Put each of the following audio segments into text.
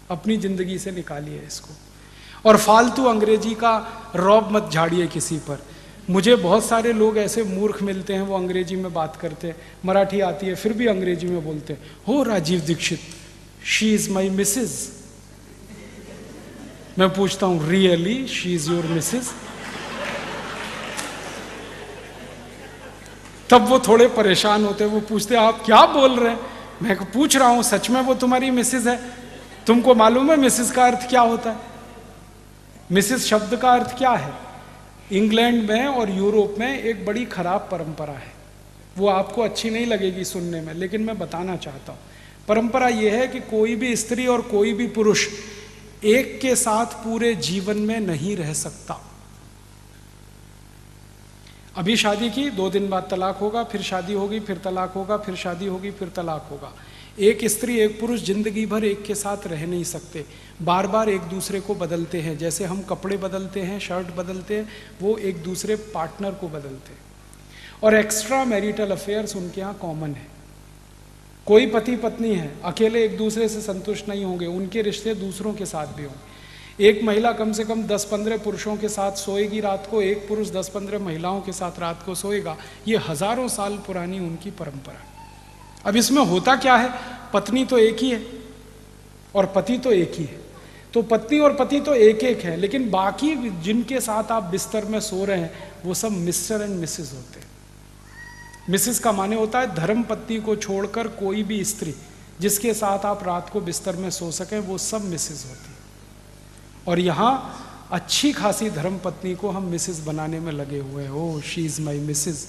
अपनी जिंदगी से निकालिए इसको। और फालतू अंग्रेजी का रौब मत झाड़िए किसी पर। मुझे बहुत सारे लोग ऐसे मूर्ख मिलते हैं, वो अंग्रेजी में बात करते हैं, मराठी आती है फिर भी अंग्रेजी में बोलते हैं, हो Rajiv Dixit, she is my missus. मैं पूछता हूं really she is your missus? तब वो थोड़े परेशान होते हैं, वो पूछते हैं आप क्या बोल रहे हैं? मैं पूछ रहा हूं सच में वो तुम्हारी मिसेज है? तुमको मालूम है मिसेज का अर्थ क्या होता है? मिसेज शब्द का अर्थ क्या है? इंग्लैंड में और यूरोप में एक बड़ी खराब परंपरा है, वो आपको अच्छी नहीं लगेगी सुनने में, लेकिन मैं बताना चाहता हूं। परंपरा यह है कि कोई भी स्त्री और कोई भी पुरुष एक के साथ पूरे जीवन में नहीं रह सकता। अभी शादी की, 2 दिन बाद तलाक होगा, फिर शादी होगी, फिर तलाक होगा, फिर शादी होगी, फिर तलाक होगा। एक स्त्री एक पुरुष जिंदगी भर एक के साथ रह नहीं सकते, बार बार एक दूसरे को बदलते हैं। जैसे हम कपड़े बदलते हैं, शर्ट बदलते हैं, वो एक दूसरे पार्टनर को बदलते हैं। और एक्स्ट्रा मैरिटल अफेयर्स उनके यहाँ कॉमन है। कोई पति पत्नी है, अकेले एक दूसरे से संतुष्ट नहीं होंगे, उनके रिश्ते दूसरों के साथ भी होंगे। एक महिला कम से कम 10-15 पुरुषों के साथ सोएगी रात को, एक पुरुष 10-15 महिलाओं के साथ रात को सोएगा। ये हजारों साल पुरानी उनकी परंपरा। अब इसमें होता क्या है, पत्नी तो एक ही है और पति तो एक ही है, तो पत्नी और पति तो एक एक है, लेकिन बाकी जिनके साथ आप बिस्तर में सो रहे हैं वो सब मिस्टर एंड मिसेस होते हैं। मिसेस का माने होता है धर्म पत्नी को छोड़कर कोई भी स्त्री जिसके साथ आप रात को बिस्तर में सो सकें, वो सब मिसेस होती है। और यहाँ अच्छी खासी धर्म पत्नी को हम मिसेस बनाने में लगे हुए हैं। Oh she is my Mrs.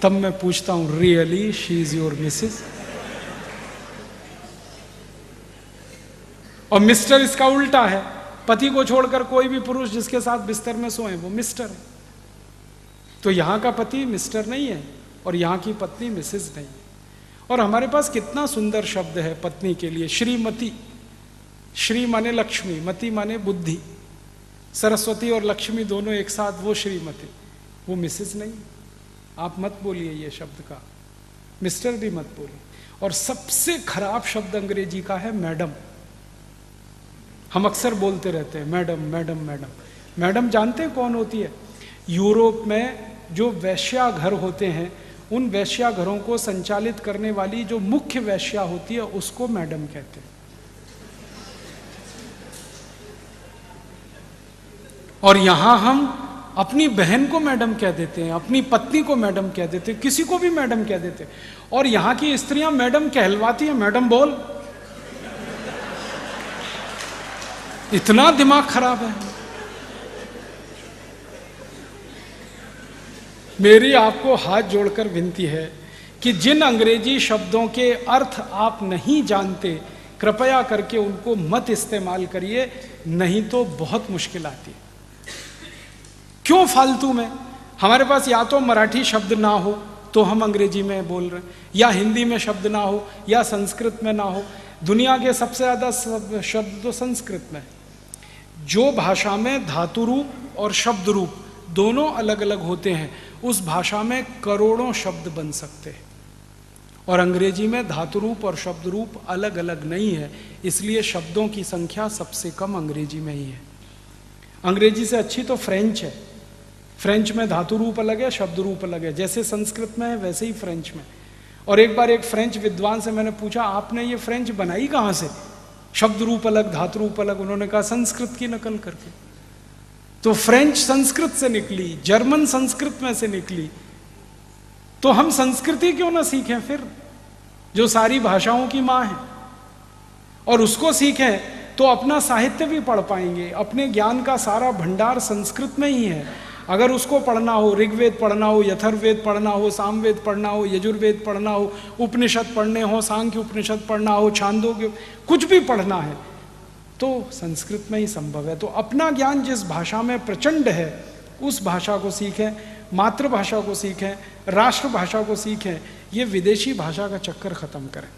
तब मैं पूछता हूं really she is your Mrs? और मिस्टर इसका उल्टा है, पति को छोड़कर कोई भी पुरुष जिसके साथ बिस्तर में सोए वो मिस्टर है। तो यहां का पति मिस्टर नहीं है और यहां की पत्नी मिसेस नहीं है। और हमारे पास कितना सुंदर शब्द है पत्नी के लिए, श्रीमती। श्री माने लक्ष्मी, मति माने बुद्धि। सरस्वती और लक्ष्मी दोनों एक साथ, वो श्रीमती, वो मिसेस नहीं। आप मत बोलिए ये शब्द का, मिस्टर भी मत बोलिए। और सबसे खराब शब्द अंग्रेजी का है मैडम। हम अक्सर बोलते रहते हैं मैडम मैडम मैडम। मैडम जानते हैं कौन होती है? यूरोप में जो वैश्या घर होते हैं, उन वैश्या घरों को संचालित करने वाली जो मुख्य वैश्या होती है उसको मैडम कहते हैं। और यहां हम अपनी बहन को मैडम कह देते हैं, अपनी पत्नी को मैडम कह देते हैं, किसी को भी मैडम कह देते हैं। और यहां की स्त्रियां मैडम कहलवाती हैं, मैडम बोल। इतना दिमाग खराब है। मेरी आपको हाथ जोड़कर विनती है कि जिन अंग्रेजी शब्दों के अर्थ आप नहीं जानते, कृपया करके उनको मत इस्तेमाल करिए, नहीं तो बहुत मुश्किल आती है। क्यों फालतू में? हमारे पास या तो मराठी शब्द ना हो तो हम अंग्रेजी में बोल रहे हैं, या हिंदी में शब्द ना हो, या संस्कृत में ना हो। दुनिया के सबसे ज्यादा शब्द तो संस्कृत में। जो भाषा में धातु रूप और शब्द रूप दोनों अलग अलग होते हैं, उस भाषा में करोड़ों शब्द बन सकते हैं। और अंग्रेजी में धातु रूप और शब्द रूप अलग अलग नहीं है, इसलिए शब्दों की संख्या सबसे कम अंग्रेजी में ही है। अंग्रेजी से अच्छी तो फ्रेंच है। फ्रेंच में धातु रूप अलग है, शब्द रूप अलग है। जैसे संस्कृत में है वैसे ही फ्रेंच में। और एक बार एक फ्रेंच विद्वान से मैंने पूछा, आपने ये फ्रेंच बनाई कहाँ से? शब्द रूप अलग, धातु रूप अलग। उन्होंने कहा संस्कृत की नकल करके। तो फ्रेंच संस्कृत से निकली, जर्मन संस्कृत में से निकली, तो हम संस्कृति क्यों ना सीखें फिर, जो सारी भाषाओं की माँ है? और उसको सीखें तो अपना साहित्य भी पढ़ पाएंगे। अपने ज्ञान का सारा भंडार संस्कृत में ही है। अगर उसको पढ़ना हो, ऋग्वेद पढ़ना हो, यथर्ववेद पढ़ना हो, सामवेद पढ़ना हो, यजुर्वेद पढ़ना हो, उपनिषद पढ़ने हो, सांख्य उपनिषद पढ़ना हो, छांदोग्य, कुछ भी पढ़ना है तो संस्कृत में ही संभव है। तो अपना ज्ञान जिस भाषा में प्रचंड है उस भाषा को सीखें, मातृभाषा को सीखें, राष्ट्रभाषा को सीखें। ये विदेशी भाषा का चक्कर खत्म करें।